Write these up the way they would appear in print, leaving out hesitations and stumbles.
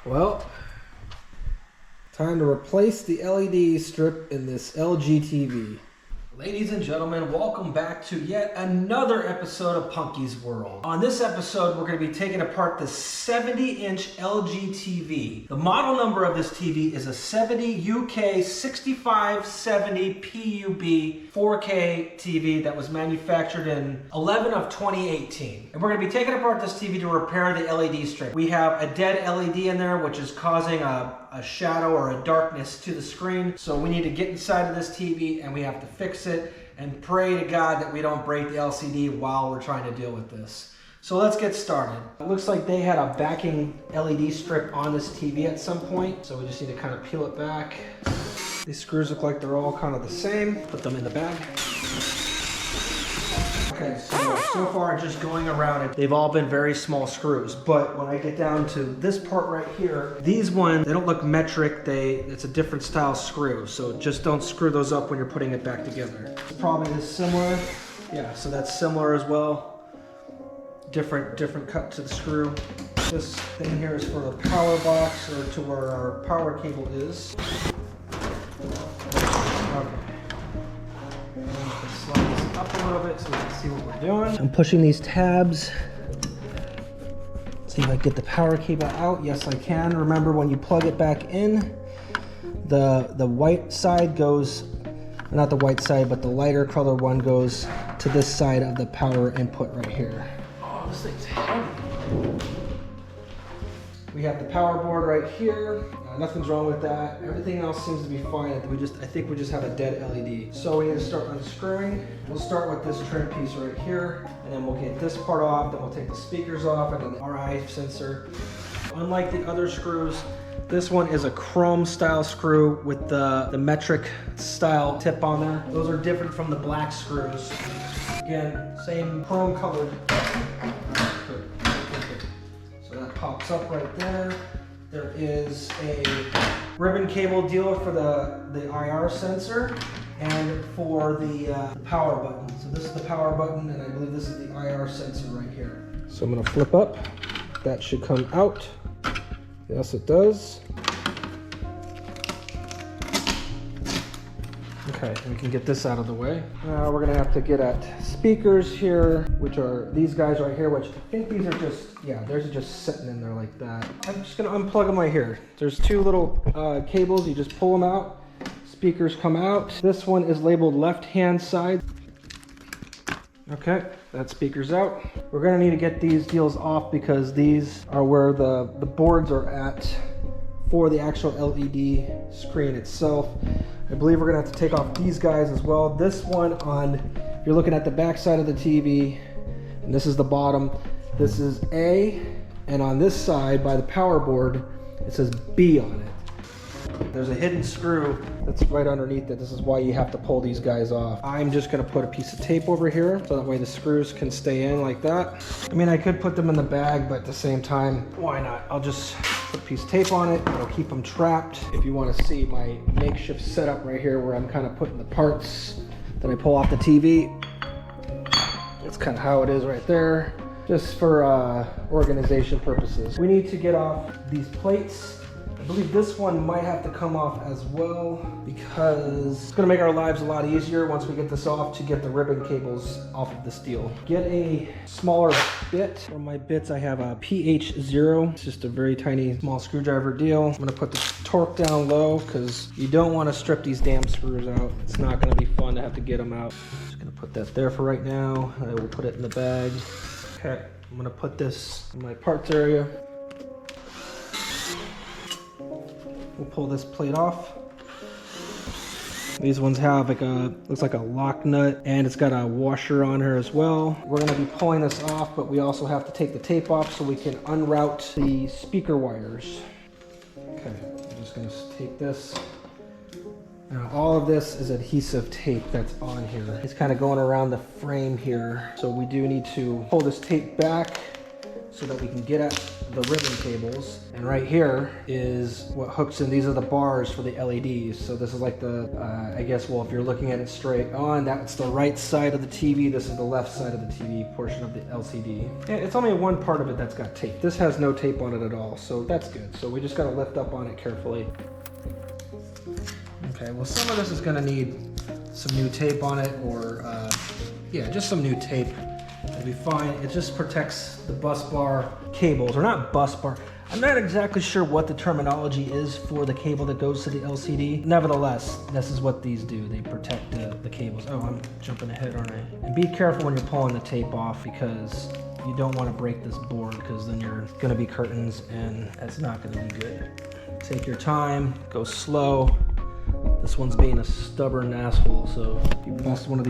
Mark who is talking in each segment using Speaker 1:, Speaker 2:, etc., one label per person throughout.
Speaker 1: Well, time to replace the LED strip in this LG TV. Ladies and gentlemen, welcome back to yet another episode of Punky's World. On this episode, we're going to be taking apart the 70-inch LG TV. The model number of this TV is a 70UK6570PUB 4K TV that was manufactured in 11 of 2018. And we're going to be taking apart this TV to repair the LED strip. We have a dead LED in there, which is causing a shadow or a darkness to the screen. So we need to get inside of this TV and we have to fix it and pray to God that we don't break the LCD while we're trying to deal with this. So let's get started. It looks like they had a backing LED strip on this TV at some point. So we just need to kind of peel it back. These screws look like they're all kind of the same. Put them in the bag. Okay, so far just going around it, they've all been very small screws, but when I get down to this part right here, these ones, they don't look metric, it's a different style screw, so just don't screw those up when you're putting it back together. It's probably this similar, yeah, so that's similar as well. Different cut to the screw. This thing here is for the power box, or to where our power cable is. Up a little bit so we can see what we're doing. I'm pushing these tabs. See if I can get the power cable out. Yes, I can. Remember, when you plug it back in, the white side goes, not the white side, but the lighter color one goes to this side of the power input right here. Oh, this thing's heavy. We have the power board right here. Nothing's wrong with that. Everything else seems to be fine. I think we just have a dead LED. So we need to start unscrewing. We'll start with this trim piece right here, and then we'll get this part off, then we'll take the speakers off, and then the RI sensor. Unlike the other screws, this one is a chrome style screw with the metric style tip on there. Those are different from the black screws. Again, same chrome colored. So that pops up right there. There is a ribbon cable deal for the IR sensor and for the power button. So this is the power button, and I believe this is the IR sensor right here. So I'm gonna flip up. That should come out. Yes, it does. Okay, we can get this out of the way. Now we're gonna have to get at speakers here, which are these guys right here, which I think these are just, yeah, theirs are just sitting in there like that. I'm just gonna unplug them right here. There's two little cables, you just pull them out, speakers come out. This one is labeled left-hand side. Okay, that speaker's out. We're gonna need to get these deals off because these are where the boards are at for the actual LED screen itself. I believe we're gonna have to take off these guys as well. This one if you're looking at the back side of the TV, and this is the bottom, this is A, and on this side by the power board, it says B on it. There's a hidden screw that's right underneath it. This is why you have to pull these guys off. I'm just gonna put a piece of tape over here so that way the screws can stay in like that. I mean, I could put them in the bag, but at the same time, why not? I'll just put a piece of tape on it. It'll keep them trapped. If you want to see my makeshift setup right here where I'm kind of putting the parts that I pull off the TV, that's kind of how it is right there, just for organization purposes. We need to get off these plates. I believe this one might have to come off as well because it's going to make our lives a lot easier once we get this off to get the ribbon cables off of the steel. Get a smaller bit. For my bits, I have a PH0. It's just a very tiny small screwdriver deal. I'm going to put the torque down low because you don't want to strip these damn screws out. It's not going to be fun to have to get them out. Just going to put that there for right now. I will put it in the bag. Okay, I'm going to put this in my parts area. We'll pull this plate off. These ones have like looks like a lock nut, and it's got a washer on her as well. We're gonna be pulling this off, but we also have to take the tape off so we can unroute the speaker wires. Okay, I'm just gonna take this. Now all of this is adhesive tape that's on here. It's kind of going around the frame here. So we do need to pull this tape back, so that we can get at the ribbon cables. And right here is what hooks in. These are the bars for the LEDs. So this is like the, I guess, well, if you're looking at it straight on, that's the right side of the TV. This is the left side of the TV portion of the LCD. And it's only one part of it that's got tape. This has no tape on it at all, so that's good. So we just gotta lift up on it carefully. Okay, well, some of this is gonna need some new tape on it, or yeah, just some new tape. It'll be fine. It just protects the bus bar cables, or not bus bar. I'm not exactly sure what the terminology is for the cable that goes to the LCD. Nevertheless, this is what these do. They protect the cables. Oh, I'm jumping ahead, aren't I? And be careful when you're pulling the tape off, because you don't want to break this board, because then you're gonna be curtains and that's not gonna be good. Take your time, go slow. This one's being a stubborn asshole, so if you bust one of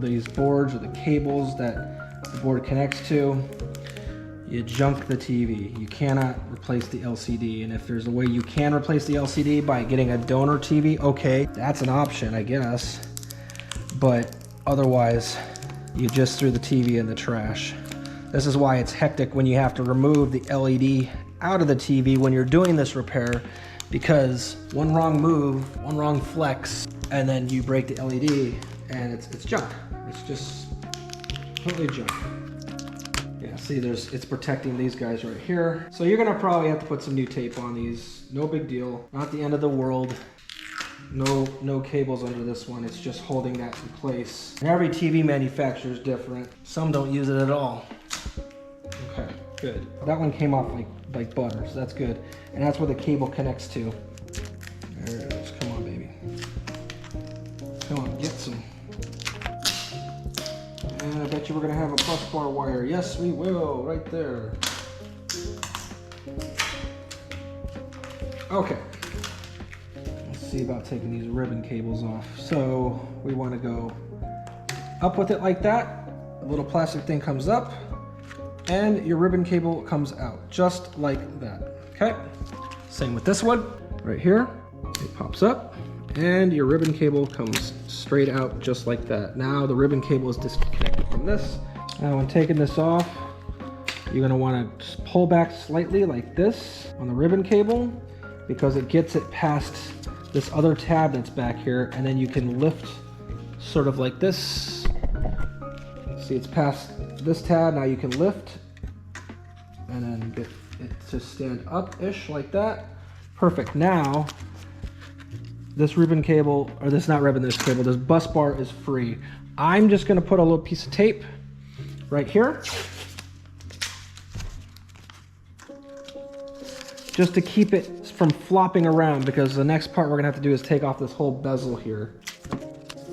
Speaker 1: these boards or the cables that the board connects to, you junk the TV. You cannot replace the LCD, and if there's a way you can replace the LCD by getting a donor TV, okay, that's an option, I guess. But otherwise, you just threw the TV in the trash. This is why it's hectic when you have to remove the LED out of the TV when you're doing this repair, because one wrong move, one wrong flex, and then you break the LED and it's junk. It's just totally junk. Yeah, see, it's protecting these guys right here. So you're gonna probably have to put some new tape on these. No big deal, not the end of the world. No cables under this one. It's just holding that in place. And every TV manufacturer is different. Some don't use it at all. Okay, good. That one came off like butter, so that's good. And that's where the cable connects to. There it is. Come on, baby. Come on, get some. And I bet you we're gonna have a bus bar wire. Yes, we will, right there. Okay. Let's see about taking these ribbon cables off. So we want to go up with it like that. A little plastic thing comes up, and your ribbon cable comes out, just like that, okay? Same with this one, right here. It pops up, and your ribbon cable comes straight out, just like that. Now the ribbon cable is disconnected from this. Now when taking this off, you're gonna wanna pull back slightly like this on the ribbon cable, because it gets it past this other tab that's back here, and then you can lift sort of like this. See, it's past this tab. Now you can lift and then get it to stand up-ish like that. Perfect. Now this ribbon cable, or this bus bar is free. I'm just gonna put a little piece of tape right here, just to keep it from flopping around, because the next part we're gonna have to do is take off this whole bezel here.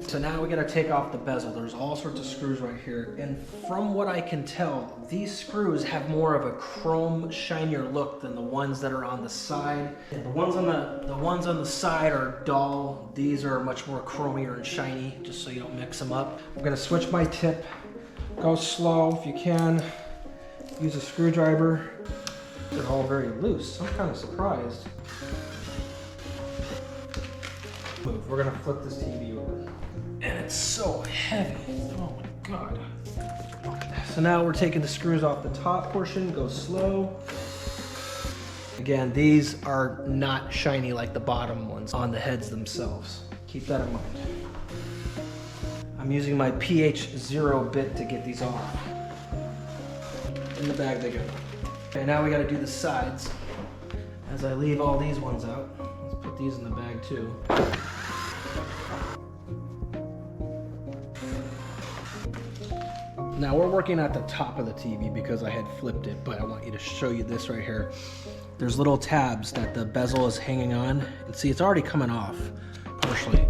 Speaker 1: So now we gotta take off the bezel. There's all sorts of screws right here. And from what I can tell, these screws have more of a chrome, shinier look than the ones that are on the side. The ones on the side are dull. These are much more chromier and shiny, just so you don't mix them up. I'm gonna switch my tip. Go slow if you can. Use a screwdriver. They're all very loose. I'm kind of surprised. Move. We're gonna flip this TV over. And it's so heavy. Oh my God. So now we're taking the screws off the top portion. Go slow. Again, these are not shiny like the bottom ones on the heads themselves. Keep that in mind. I'm using my PH0 bit to get these off. In the bag they go. Okay, now we gotta do the sides. As I leave all these ones out, let's put these in the bag too. Now we're working at the top of the TV because I had flipped it, but I want you to show you this right here. There's little tabs that the bezel is hanging on, and see, it's already coming off partially.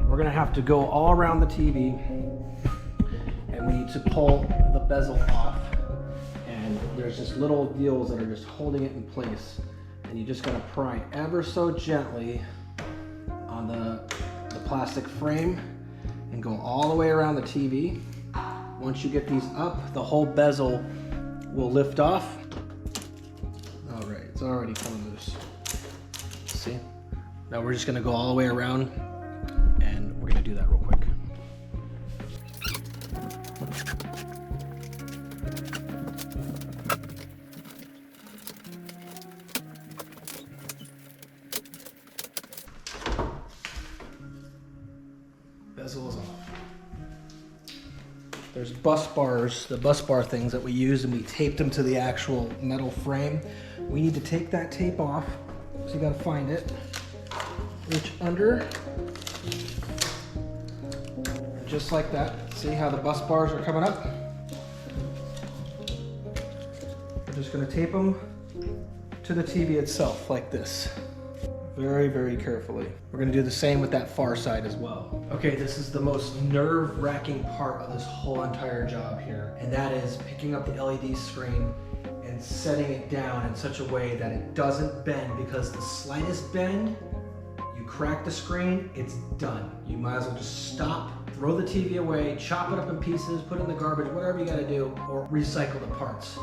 Speaker 1: We're gonna have to go all around the TV, and we need to pull the bezel off. And there's just little deals that are just holding it in place. And you just gotta pry ever so gently on the plastic frame and go all the way around the TV. Once you get these up, the whole bezel will lift off. All right, it's already coming loose. See? Now we're just gonna go all the way around, and we're gonna do that real quick. there's bus bars, the bus bar things that we use, and we taped them to the actual metal frame. We need to take that tape off, so you gotta find it. Reach under, just like that. See how the bus bars are coming up? We're just gonna tape them to the TV itself, like this. Very, very carefully. We're gonna do the same with that far side as well. Okay, this is the most nerve-wracking part of this whole entire job here, and that is picking up the LED screen and setting it down in such a way that it doesn't bend, because the slightest bend, you crack the screen, it's done. You might as well just stop, throw the TV away, chop it up in pieces, put it in the garbage, whatever you gotta do, or recycle the parts.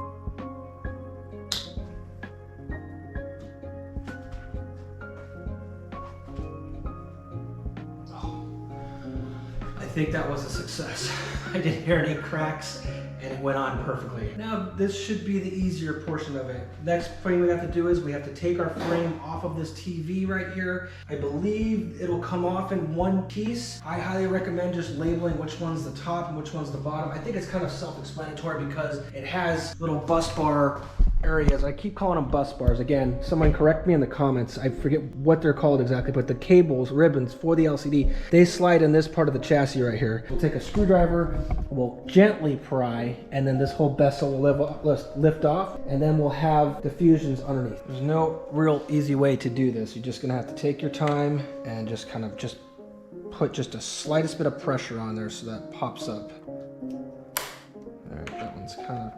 Speaker 1: I think that was a success. I didn't hear any cracks and it went on perfectly. Now this should be the easier portion of it. Next thing we have to do is we have to take our frame off of this TV right here. I believe it'll come off in one piece. I highly recommend just labeling which one's the top and which one's the bottom. I think it's kind of self-explanatory because it has little bus bar areas. I keep calling them bus bars. Again, someone correct me in the comments. I forget what they're called exactly, but the cables, ribbons for the LCD, they slide in this part of the chassis right here. We'll take a screwdriver, we'll gently pry, and then this whole bezel will lift off, and then we'll have diffusions underneath. There's no real easy way to do this. You're just gonna have to take your time and just kind of just put just a slightest bit of pressure on there so that pops up. All right, that one's kind of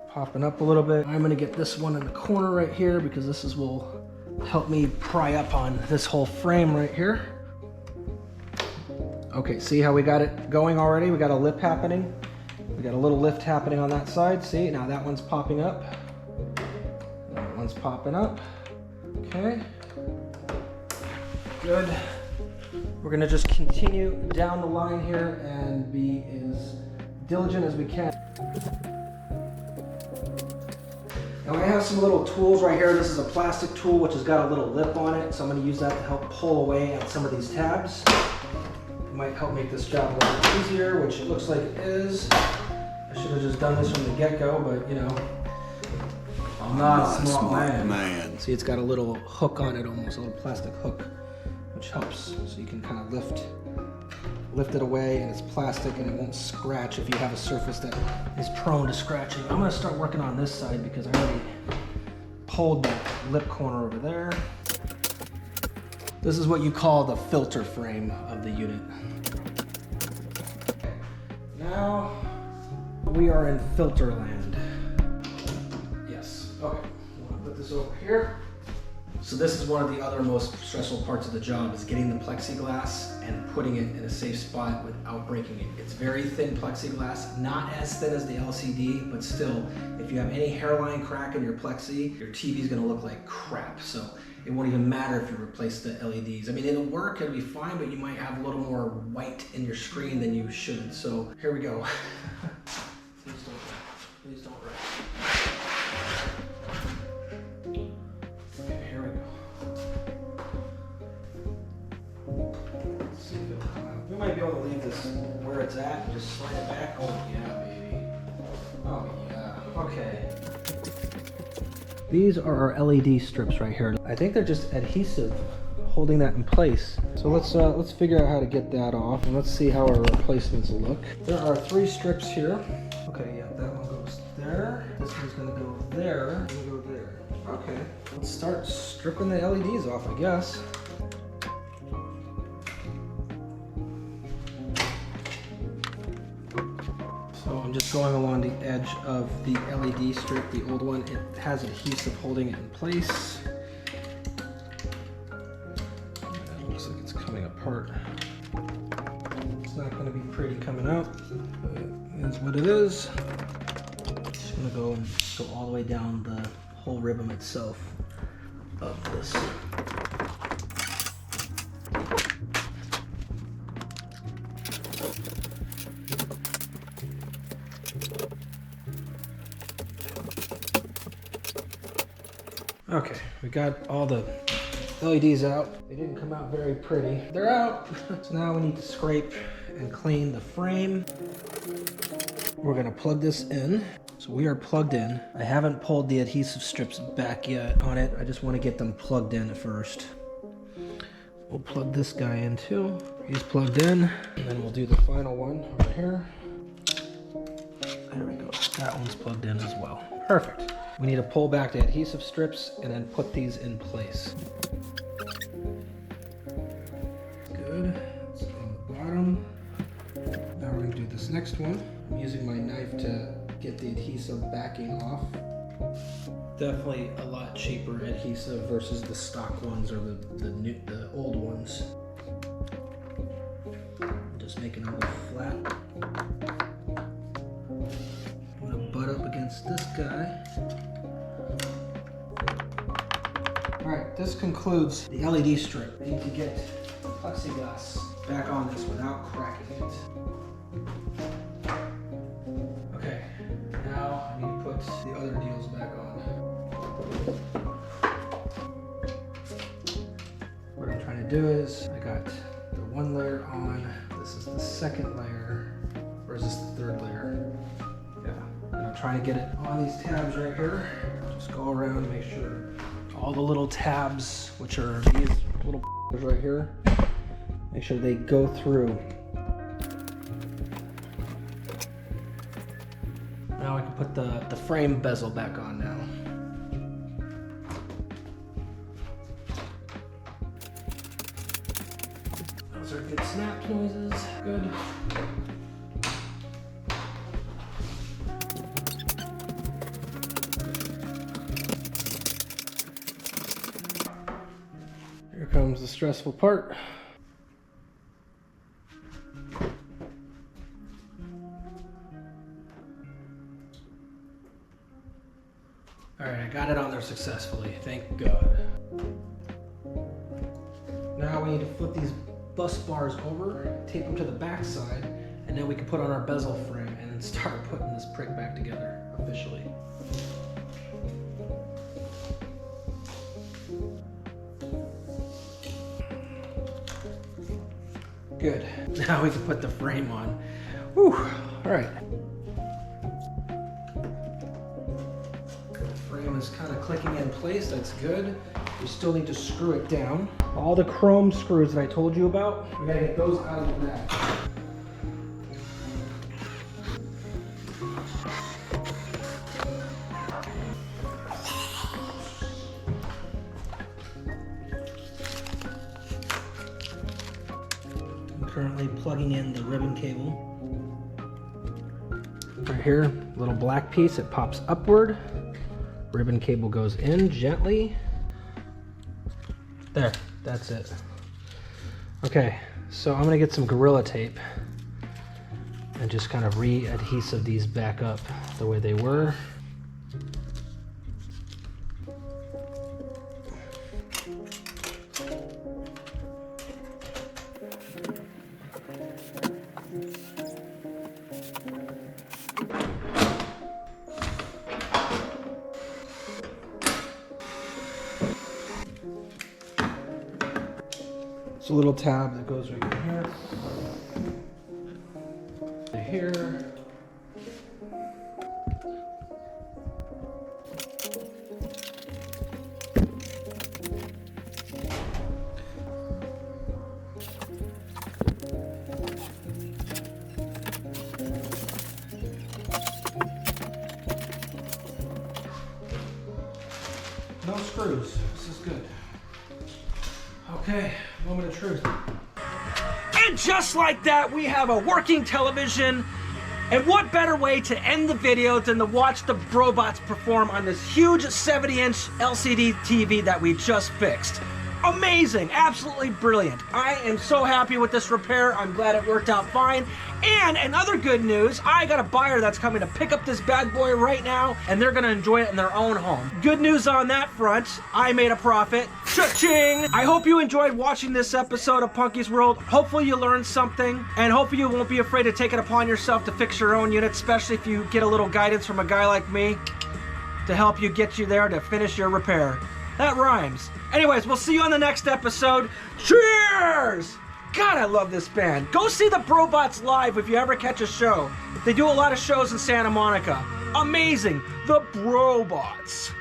Speaker 1: popping up a little bit. I'm gonna get this one in the corner right here because this will help me pry up on this whole frame right here. Okay, see how we got it going already? We got a lip happening. We got a little lift happening on that side. See, now that one's popping up. That one's popping up. Okay, good. We're gonna just continue down the line here and be as diligent as we can. Now I have some little tools right here. This is a plastic tool which has got a little lip on it, so I'm going to use that to help pull away at some of these tabs. It might help make this job a little easier, which it looks like it is. I should have just done this from the get-go, but you know, I'm not a smart man. See, it's got a little hook on it, almost a little plastic hook, which helps. So you can kind of lift it away, and it's plastic and it won't scratch if you have a surface that is prone to scratching. I'm going to start working on this side because I already pulled that lip corner over there. This is what you call the filter frame of the unit. Now we are in filter land. Yes, okay. I'm going to put this over here. So this is one of the other most stressful parts of the job, is getting the plexiglass and putting it in a safe spot without breaking it. It's very thin plexiglass, not as thin as the LCD, but still, if you have any hairline crack in your plexi, your TV is gonna look like crap. So it won't even matter if you replace the LEDs. I mean, it'll work, it'll be fine, but you might have a little more white in your screen than you should. So here we go. Please don't wreck. We might be able to leave this where it's at and just slide it back. Oh yeah, baby. Oh yeah. Okay. These are our LED strips right here. I think they're just adhesive, holding that in place. So let's figure out how to get that off, and let's see how our replacements look. There are 3 strips here. Okay, yeah, that one goes there. This one's gonna go there. It's gonna go there. Okay. Let's start stripping the LEDs off, I guess. So I'm just going along the edge of the LED strip, the old one. It has adhesive holding it in place. It looks like it's coming apart. It's not going to be pretty coming out, but it is what it is. Just going to go all the way down the whole ribbon itself of this. Okay, we got all the LEDs out. They didn't come out very pretty. They're out. So now we need to scrape and clean the frame. We're gonna plug this in. So we are plugged in. I haven't pulled the adhesive strips back yet on it. I just want to get them plugged in first. We'll plug this guy in too. He's plugged in. And then we'll do the final one over here. There we go. That one's plugged in as well. Perfect. We need to pull back the adhesive strips and then put these in place. Good. It's on the bottom. Now we're going to do this next one. I'm using my knife to get the adhesive backing off. Definitely a lot cheaper adhesive versus the stock ones or the old ones. Just making them go flat. I'm gonna butt up against this guy. Alright, this concludes the LED strip. I need to get the plexiglass back on this without cracking it. Okay, now I need to put the other deals back on. What I'm trying to do is, I got the one layer on, this is the second layer, or is this the third layer? Yeah, and I'm trying to get it on these tabs right here. Just go around and make sure all the little tabs, which are these little right here, make sure they go through. Now I can put the frame bezel back on now. Those are good snap noises. Good. Here comes the stressful part. Alright, I got it on there successfully, thank God. Now we need to flip these bus bars over, tape them to the back side, and then we can put on our bezel frame and start putting this prick back together officially. Good. Now we can put the frame on. Whew. Alright. Frame is kind of clicking in place, that's good. We still need to screw it down. All the chrome screws that I told you about, we gotta get those out of the bag. I'm currently plugging in the ribbon cable. Right here, little black piece, it pops upward. Ribbon cable goes in gently. There, that's it. Okay, so I'm gonna get some Gorilla Tape and just kind of re-adhesive these back up the way they were. It's a little tab that goes right in here. To here. No screws. This is good. Okay, moment of truth. And just like that, we have a working television. And what better way to end the video than to watch the robots perform on this huge 70-inch LCD TV that we just fixed. Amazing, absolutely brilliant. I am so happy with this repair. I'm glad it worked out fine. And in other good news, I got a buyer that's coming to pick up this bad boy right now, and they're gonna enjoy it in their own home. Good news on that front, I made a profit. Cha-ching! I hope you enjoyed watching this episode of Punky's World. Hopefully you learned something, and hopefully you won't be afraid to take it upon yourself to fix your own unit, especially if you get a little guidance from a guy like me to help you get you there to finish your repair. That rhymes. Anyways, we'll see you on the next episode. Cheers! God, I love this band. Go see the Brobots live if you ever catch a show. They do a lot of shows in Santa Monica. Amazing. The Brobots.